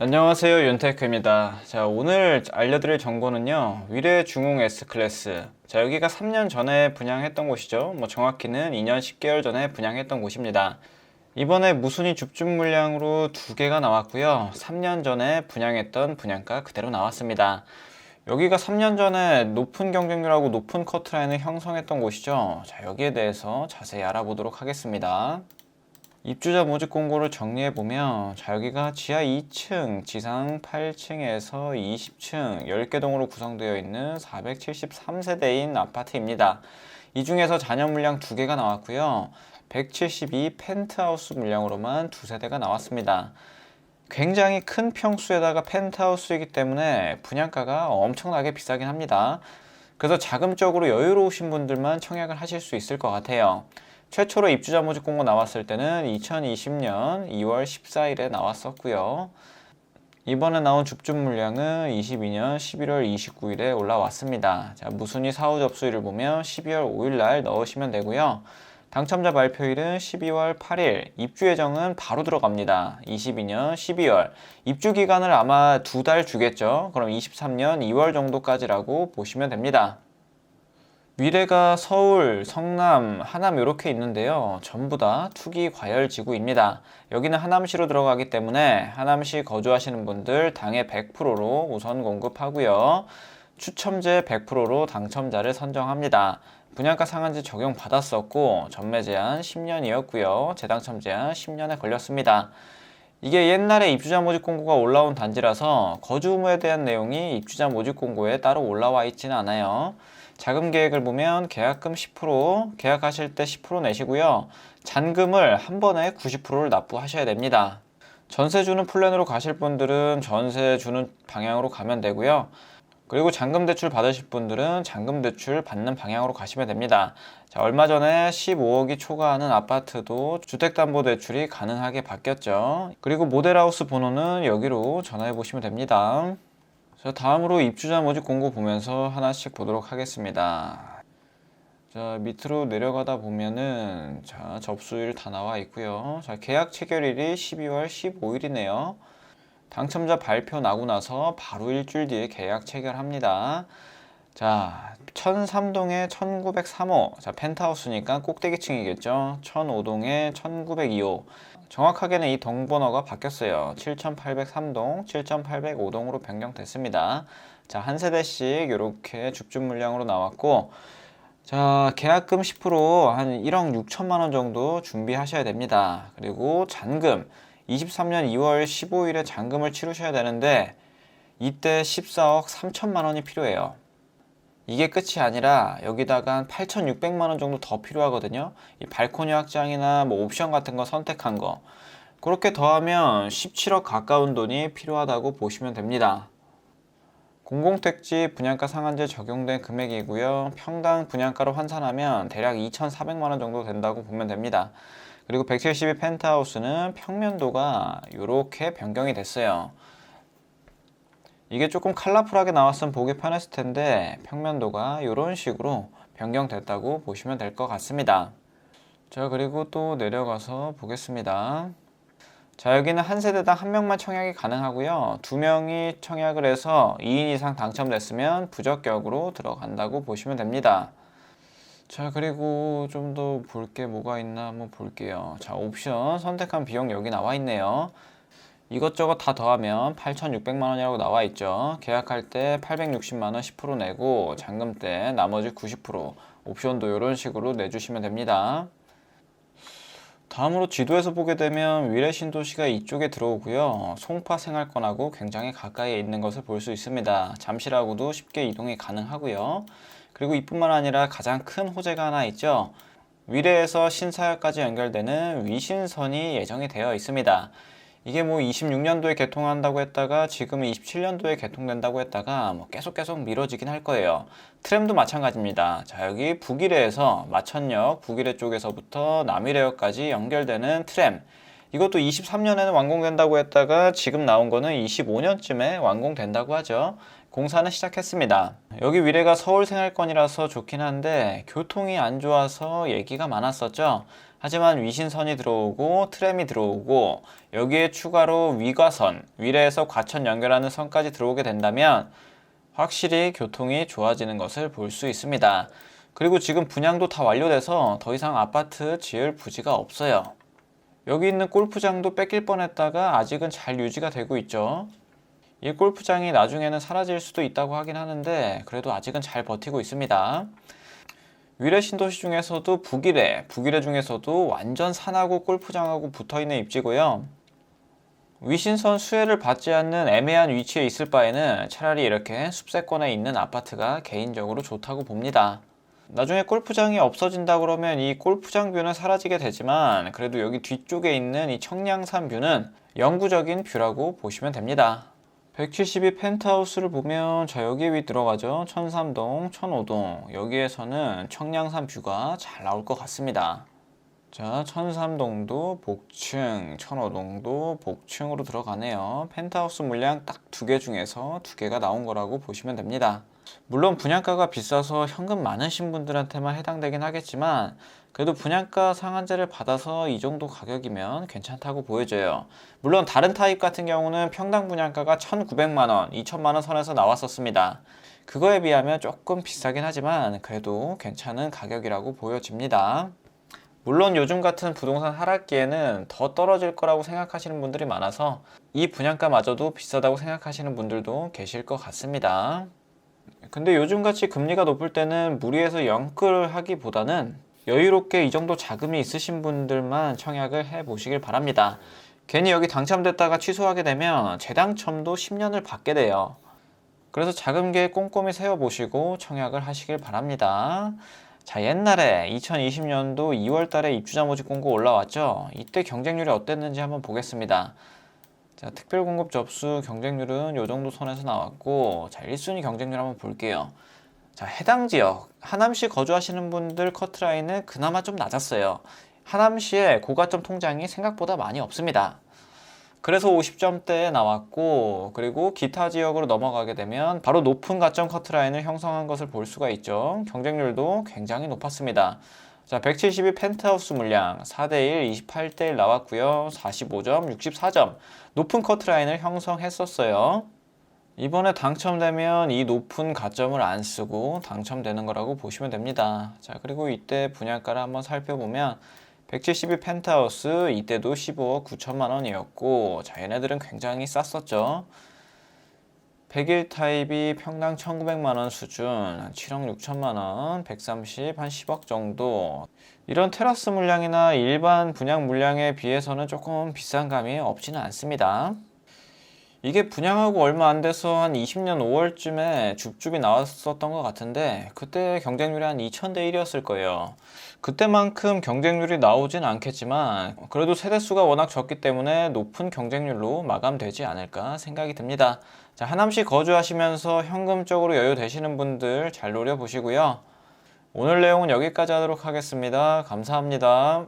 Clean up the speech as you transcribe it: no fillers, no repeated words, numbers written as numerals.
안녕하세요, 윤테크입니다. 자, 오늘 알려드릴 정보는요, 위례중흥 S클래스. 자, 여기가 3년 전에 분양했던 곳이죠. 정확히는 2년 10개월 전에 분양했던 곳입니다. 이번에 무순위 줍줍 물량으로 2개가 나왔고요. 3년 전에 분양했던 분양가 그대로 나왔습니다. 여기가 3년 전에 높은 경쟁률하고 높은 커트라인을 형성했던 곳이죠. 자, 여기에 대해서 자세히 알아보도록 하겠습니다. 입주자 모집 공고를 정리해보면, 자, 여기가 지하 2층, 지상 8층에서 20층 10개 동으로 구성되어 있는 473세대인 아파트입니다. 이 중에서 잔여 물량 2개가 나왔고요. 172 펜트하우스 물량으로만 2세대가 나왔습니다. 굉장히 큰 평수에다가 펜트하우스이기 때문에 분양가가 엄청나게 비싸긴 합니다. 그래서 자금적으로 여유로우신 분들만 청약을 하실 수 있을 것 같아요. 최초로 입주자 모집 공고 나왔을 때는 2020년 2월 14일에 나왔었고요. 이번에 나온 줍줍 물량은 22년 11월 29일에 올라왔습니다. 자, 무순위 사후 접수일을 보면 12월 5일 날 넣으시면 되고요. 당첨자 발표일은 12월 8일, 입주 예정은 바로 들어갑니다. 22년 12월. 입주 기간을 아마 2달 주겠죠. 그럼 23년 2월 정도까지라고 보시면 됩니다. 위례가 서울, 성남, 하남 이렇게 있는데요. 전부 다 투기 과열 지구입니다. 여기는 하남시로 들어가기 때문에 하남시 거주하시는 분들 당해 100%로 우선 공급하고요. 추첨제 100%로 당첨자를 선정합니다. 분양가 상한제 적용 받았었고 전매 제한 10년이었고요. 재당첨 제한 10년에 걸렸습니다. 이게 옛날에 입주자 모집 공고가 올라온 단지라서 거주 의무에 대한 내용이 입주자 모집 공고에 따로 올라와 있지는 않아요. 자금 계획을 보면 계약금 10%, 계약하실 때 10% 내시고요. 잔금을 한 번에 90%를 납부하셔야 됩니다. 전세 주는 플랜으로 가실 분들은 전세 주는 방향으로 가면 되고요. 그리고 잔금 대출 받으실 분들은 잔금 대출 받는 방향으로 가시면 됩니다. 자, 얼마 전에 15억이 초과하는 아파트도 주택담보대출이 가능하게 바뀌었죠. 그리고 모델하우스 번호는 여기로 전화해 보시면 됩니다. 자, 다음으로 입주자 모집 공고 보면서 하나씩 보도록 하겠습니다. 자, 밑으로 내려가다 보면은 자, 접수일 다 나와 있고요. 자, 계약 체결일이 12월 15일이네요. 당첨자 발표 나고 나서 바로 일주일 뒤에 계약 체결합니다. 자, 1003동에 1903호. 자, 펜트하우스니까 꼭대기층이겠죠. 1005동에 1902호. 정확하게는 이 동번호가 바뀌었어요. 7803동, 7805동으로 변경됐습니다. 자, 한 세대씩 이렇게 줍줍 물량으로 나왔고, 자, 계약금 10%한 1억 6천만 원 정도 준비하셔야 됩니다. 그리고 잔금, 23년 2월 15일에 잔금을 치르셔야 되는데, 이때 14억 3천만 원이 필요해요. 이게 끝이 아니라 여기다가 한 8,600만 원 정도 더 필요하거든요. 이 발코니 확장이나 옵션 같은 거 선택한 거. 그렇게 더하면 17억 가까운 돈이 필요하다고 보시면 됩니다. 공공택지 분양가 상한제 적용된 금액이고요. 평당 분양가로 환산하면 대략 2,400만 원 정도 된다고 보면 됩니다. 그리고 172 펜트하우스는 평면도가 이렇게 변경이 됐어요. 이게 조금 컬러풀하게 나왔으면 보기 편했을 텐데 평면도가 이런 식으로 변경됐다고 보시면 될 것 같습니다. 자, 그리고 또 내려가서 보겠습니다. 자, 여기는 한 세대당 한 명만 청약이 가능하고요. 2명이 청약을 해서 2인 이상 당첨됐으면 부적격으로 들어간다고 보시면 됩니다. 자, 그리고 좀 더 볼 게 뭐가 있나 한번 볼게요. 자, 옵션 선택한 비용 여기 나와 있네요. 이것저것 다 더하면 8,600만 원이라고 나와 있죠. 계약할 때 860만 원 10% 내고 잔금 때 나머지 90%, 옵션도 이런 식으로 내주시면 됩니다. 다음으로 지도에서 보게 되면 위례 신도시가 이쪽에 들어오고요. 송파 생활권하고 굉장히 가까이에 있는 것을 볼 수 있습니다. 잠실하고도 쉽게 이동이 가능하고요. 그리고 이뿐만 아니라 가장 큰 호재가 하나 있죠. 위례에서 신사역까지 연결되는 위신선이 예정이 되어 있습니다. 이게 26년도에 개통한다고 했다가 지금은 27년도에 개통된다고 했다가 계속 미뤄지긴 할 거예요. 트램도 마찬가지입니다. 자, 여기 북위례에서 마천역 북위례 쪽에서부터 남위례역까지 연결되는 트램. 이것도 23년에는 완공된다고 했다가 지금 나온 거는 25년쯤에 완공된다고 하죠. 공사는 시작했습니다. 여기 위례가 서울 생활권이라서 좋긴 한데 교통이 안 좋아서 얘기가 많았었죠. 하지만 위신선이 들어오고 트램이 들어오고 여기에 추가로 위과선, 위례에서 과천 연결하는 선까지 들어오게 된다면 확실히 교통이 좋아지는 것을 볼 수 있습니다. 그리고 지금 분양도 다 완료돼서 더 이상 아파트 지을 부지가 없어요. 여기 있는 골프장도 뺏길 뻔했다가 아직은 잘 유지가 되고 있죠. 이 골프장이 나중에는 사라질 수도 있다고 하긴 하는데 그래도 아직은 잘 버티고 있습니다. 위례 신도시 중에서도 북위례 중에서도 완전 산하고 골프장하고 붙어있는 입지고요. 위신선 수혜를 받지 않는 애매한 위치에 있을 바에는 차라리 이렇게 숲세권에 있는 아파트가 개인적으로 좋다고 봅니다. 나중에 골프장이 없어진다 그러면 이 골프장 뷰는 사라지게 되지만 그래도 여기 뒤쪽에 있는 이 청량산 뷰는 영구적인 뷰라고 보시면 됩니다. 172 펜트하우스를 보면 자 여기 위 들어가죠. 천삼동, 천오동 여기에서는 청량산 뷰가 잘 나올 것 같습니다. 자 천삼동도 복층, 천오동도 복층으로 들어가네요. 펜트하우스 물량 딱 2개 중에서 2개가 나온 거라고 보시면 됩니다. 물론 분양가가 비싸서 현금 많으신 분들한테만 해당되긴 하겠지만 그래도 분양가 상한제를 받아서 이 정도 가격이면 괜찮다고 보여져요. 물론 다른 타입 같은 경우는 평당 분양가가 1,900만원, 2,000만원 선에서 나왔었습니다. 그거에 비하면 조금 비싸긴 하지만 그래도 괜찮은 가격이라고 보여집니다. 물론 요즘 같은 부동산 하락기에는 더 떨어질 거라고 생각하시는 분들이 많아서 이 분양가마저도 비싸다고 생각하시는 분들도 계실 것 같습니다. 근데 요즘같이 금리가 높을 때는 무리해서 영끌 하기보다는 여유롭게 이 정도 자금이 있으신 분들만 청약을 해보시길 바랍니다. 괜히 여기 당첨됐다가 취소하게 되면 재당첨도 10년을 받게 돼요. 그래서 자금 계획 꼼꼼히 세워보시고 청약을 하시길 바랍니다. 자, 옛날에 2020년도 2월 달에 입주자 모집 공고 올라왔죠. 이때 경쟁률이 어땠는지 한번 보겠습니다. 자, 특별 공급 접수 경쟁률은 요 정도 선에서 나왔고, 자, 1순위 경쟁률 한번 볼게요. 자, 해당 지역 하남시 거주하시는 분들 커트라인은 그나마 좀 낮았어요. 하남시에 고가점 통장이 생각보다 많이 없습니다. 그래서 50점대에 나왔고 그리고 기타 지역으로 넘어가게 되면 바로 높은 가점 커트라인을 형성한 것을 볼 수가 있죠. 경쟁률도 굉장히 높았습니다. 자, 172 펜트하우스 물량 4대1, 28대1 나왔고요. 45점, 64점 높은 커트라인을 형성했었어요. 이번에 당첨되면 이 높은 가점을 안 쓰고 당첨되는 거라고 보시면 됩니다. 자, 그리고 이때 분양가를 한번 살펴보면 172 펜트하우스 이때도 15억 9천만 원이었고 자 얘네들은 굉장히 쌌었죠. 101 타입이 평당 1,900만 원 수준, 7억 6천만 원, 130, 한 10억 정도. 이런 테라스 물량이나 일반 분양 물량에 비해서는 조금 비싼 감이 없지는 않습니다. 이게 분양하고 얼마 안 돼서 한 20년 5월쯤에 줍줍이 나왔었던 것 같은데 그때 경쟁률이 한 2000대 1이었을 거예요. 그때만큼 경쟁률이 나오진 않겠지만 그래도 세대수가 워낙 적기 때문에 높은 경쟁률로 마감되지 않을까 생각이 듭니다. 자, 하남시 거주하시면서 현금적으로 여유 되시는 분들 잘 노려보시고요. 오늘 내용은 여기까지 하도록 하겠습니다. 감사합니다.